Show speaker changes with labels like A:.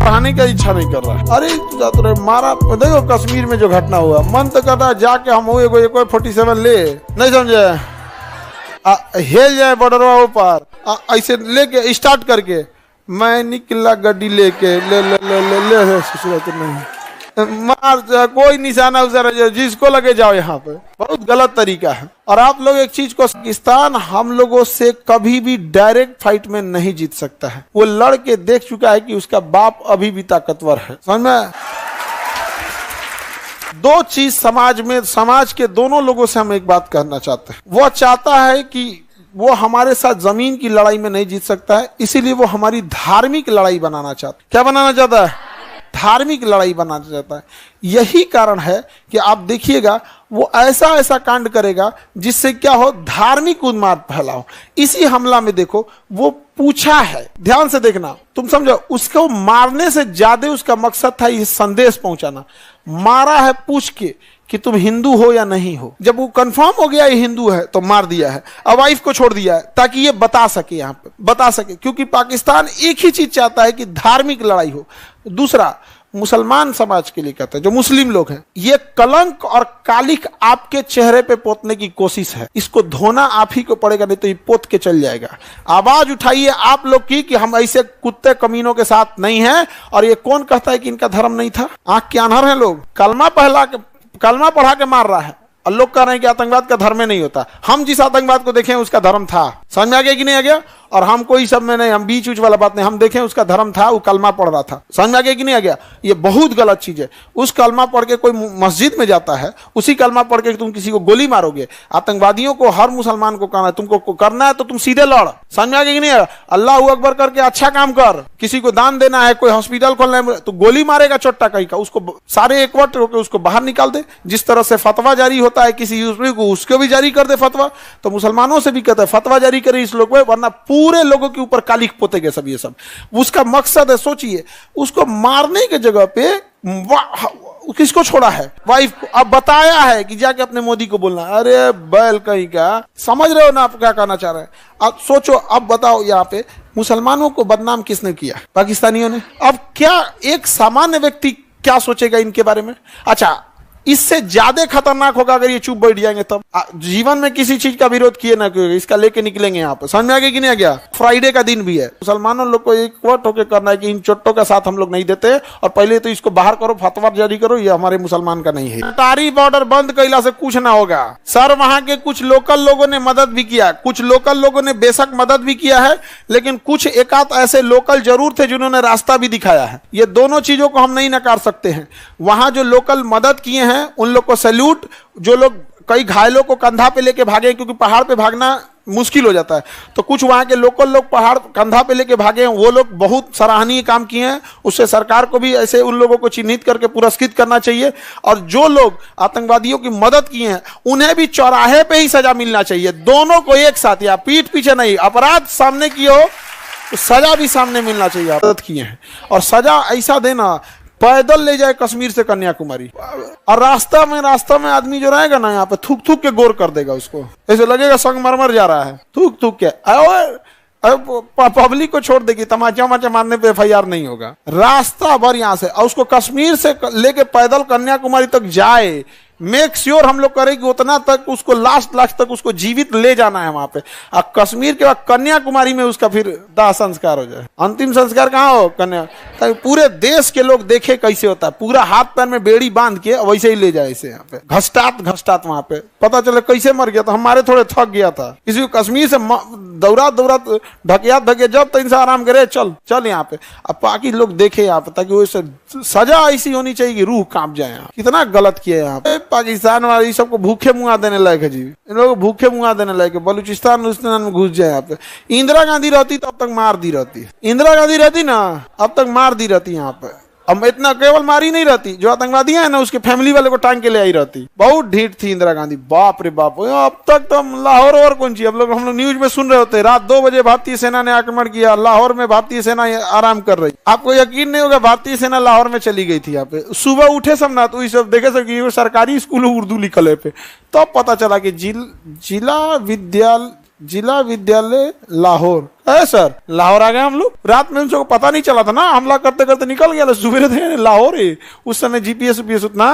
A: पढ़ाने का इच्छा नहीं कर रहा। अरे जाते रहे मारा। देखो कश्मीर में जो घटना हुआ, मन तो करता है जाके हम हुए कोई 47 ले, नहीं समझे, हेल जाए बॉर्डरवा ऊपर, ऐसे लेके स्टार्ट करके मैं निकला गड्डी लेके ले ले ले ले ले, नहीं मार, कोई निशाना उधर जिसको लगे जाओ। यहाँ पे बहुत गलत तरीका है। और आप लोग एक चीज को, पाकिस्तान हम लोगों से कभी भी डायरेक्ट फाइट में नहीं जीत सकता है। वो लड़ के देख चुका है कि उसका बाप अभी भी ताकतवर है। समझ में? दो चीज समाज में, समाज के दोनों लोगों से हम एक बात कहना चाहते हैं। वो चाहता है कि वो हमारे साथ जमीन की लड़ाई में नहीं जीत सकता है, इसीलिए वो हमारी धार्मिक लड़ाई बनाना चाहता है। क्या बनाना चाहता है? धार्मिक लड़ाई बनाना चाहता है। यही कारण है कि आप देखिएगा वो ऐसा ऐसा कांड करेगा जिससे क्या हो, धार्मिक उन्माद फैलाओ। इसी हमला में देखो वो पूछा है, ध्यान से देखना, तुम समझो, उसको मारने से ज्यादा उसका मकसद था ये संदेश पहुंचाना। मारा है पूछ के कि तुम हिंदू हो या नहीं हो। जब वो कंफर्म हो गया ये हिंदू है तो मार दिया है, अब वाइफ को छोड़ दिया है ताकि ये बता सके, यहाँ पे बता सके, क्योंकि पाकिस्तान एक ही चीज चाहता है कि धार्मिक लड़ाई हो। दूसरा, मुसलमान समाज के लिए कहते हैं, जो मुस्लिम लोग हैं, ये कलंक और कालिक आपके चेहरे पे पोतने की कोशिश है। इसको धोना आप ही को पड़ेगा, नहीं तो ये पोत के चल जाएगा। आवाज उठाइए आप लोग की कि हम ऐसे कुत्ते कमीनों के साथ नहीं हैं। और ये कौन कहता है कि इनका धर्म नहीं था? आंख के अनहर हैं लोग। कलमा पढ़ा के मार रहा है और लोग कह रहे हैं कि आतंकवाद का धर्म में नहीं होता। हम जिस आतंकवाद को देखें उसका धर्म था। समझ में आ गया कि नहीं आ गया? और हम कोई सब में नहीं, हम बीच उच वाला बात नहीं, हम देखें उसका धर्म था, वो कलमा पढ़ रहा था। समझ में आ गया कि नहीं आ गया? ये बहुत गलत चीज है। उस कलमा पढ़ के कोई मस्जिद में जाता है, उसी कलमा पढ़ के तुम किसी को गोली मारोगे। आतंकवादियों को, हर मुसलमान को कहना है तुमको करना है तो तुम सीधे लड़। समझ में आ गया कि नहीं? अल्लाह अकबर करके अच्छा काम कर। किसी को दान देना है, कोई हॉस्पिटल खोलना है, तो गोली मारेगा चोट्टा कहीं का, उसको सारे एकवट होकर उसको बाहर निकाल दे। जिस तरह से फतवा जारी होता है किसी यूसुफी को, उसको भी जारी कर दे फतवा। तो मुसलमानों से भी कहते हैं फतवा जारी करे इस लोग पर, वरना पूरे लोगों के ऊपर कालिक पोतेंगे सब। ये सब उसका मकसद है। सोचिए, उसको मारने के जगह पे किसको छोड़ा है? वाइफ को। अब बताया है कि जाके अपने मोदी को बोलना। अरे बैल कहीं का, समझ रहे हो ना आप क्या कहना चाह रहे हैं? अब सोचो, अब बताओ, यहाँ पे मुसलमानों को बदनाम किसने किया? पाकिस्तानियों ने। अब क्या एक सामान्य व्यक्ति क्या सोचेगा इनके बारे में? अच्छा, इससे ज्यादा खतरनाक होगा अगर ये चुप बैठ जाएंगे तब। जीवन में किसी चीज का विरोध किए ना किए, इसका लेके निकलेंगे यहाँ पे। समझ में आ गया कि नहीं आ गया? फ्राइडे का दिन भी है, मुसलमानों लोग को एक वोट होकर करना है कि इन चोट्टों का साथ हम लोग नहीं देते, और पहले तो इसको बाहर करो, फतवा जारी करो, ये हमारे मुसलमान का नहीं है। अटारी बॉर्डर बंद कैला से कुछ ना होगा सर। वहां के कुछ लोकल लोगों ने मदद भी किया, कुछ लोकल लोगों ने बेशक मदद भी किया है, लेकिन कुछ एकाध ऐसे लोकल जरूर थे जिन्होंने रास्ता भी दिखाया है। ये दोनों चीजों को हम नहीं नकार सकते हैं। वहां जो लोकल मदद किए हैं उन लोग को सैल्यूट। जो लोग कई घायलों को कंधा पे लेके भागे, क्योंकि पहाड़ पे भागना मुश्किल हो जाता है, तो कुछ वहां के लोकल लोग पहाड़ कंधा पे लेके भागे हैं, वो लोग बहुत सराहनीय काम किए हैं। उससे सरकार को भी ऐसे उन लोगों को चिन्हित करके पुरस्कृत करना चाहिए। और जो लोग आतंकवादियों की मदद किए हैं उन्हें भी चौराहे पे ही सजा मिलना चाहिए। दोनों को एक साथ, या पीठ पीछे नहीं। अपराध सामने किए हो तो सजा भी सामने मिलना चाहिए। मदद किए हैं, और सजा ऐसा देना, पैदल ले जाए कश्मीर से कन्याकुमारी, और रास्ता में आदमी जो रहेगा ना, यहाँ पे थूक थूक के गोर कर देगा उसको। ऐसे लगेगा संगमरमर जा रहा है, थूक थूक के। पब्लिक को छोड़ देगी, तमाचा माचा मारने पे FIR नहीं होगा। रास्ता भर यहाँ से, और उसको कश्मीर से लेके पैदल कन्याकुमारी तक जाए। मेक श्योर हम लोग करें कि उतना तक उसको लास्ट तक उसको जीवित ले जाना है वहां पे। और कश्मीर के बाद कन्याकुमारी में उसका फिर दाह संस्कार हो जाए। अंतिम संस्कार कहाँ हो? कन्या। पूरे देश के लोग देखे कैसे होता है, पूरा हाथ पैर में बेड़ी बांध के वैसे ही ले जाए इसे यहाँ पे, घसटात वहां पे, पता चले कैसे मर गया था। हमारे थोड़े थक गया था, किसी को कश्मीर से दौरा ढकिया जब तक इंसान आराम करे, चल यहाँ पे। अब बाकी लोग देखे यहाँ पे, ताकि वो सजा ऐसी होनी चाहिए कि रूह कांप जाए। कितना गलत किया यहाँ पे। पाकिस्तान वाले सबको भूखे मुआ देने लायक है जी, इन लोगों को भूखे मुआ देने लायक है। बलूचिस्तान में घुस जाए यहाँ पे। इंदिरा गांधी रहती तो अब तक मार दी रहती। इंदिरा गांधी रहती ना, अब तक मार दी रहती यहाँ पे। अब इतना केवल मारी नहीं रहती, जो आतंकवादी है ना उसके फैमिली वाले को टांग के ले आई रहती। बहुत ढीठ थी इंदिरा गांधी, बाप रे बाप। अब तक तो लाहौर और कौन सी, हम लोग न्यूज में सुन रहे होते, रात 2 बजे भारतीय सेना ने आक्रमण किया, लाहौर में भारतीय सेना आराम कर रही। आपको यकीन नहीं होगा, भारतीय सेना लाहौर में चली गई थी। यहाँ पे सुबह उठे सब ना, तो सब देखे सब कि सरकारी स्कूल उर्दू लिखल है पे, तब पता चला कि जिला जिला विद्यालय लाहौर है सर। लाहौर आ गए हम लोग, रात में उनको पता नहीं चला था ना, हमला करते करते निकल गया, सुबह थे लाहौर है। उस समय जीपीएस उतना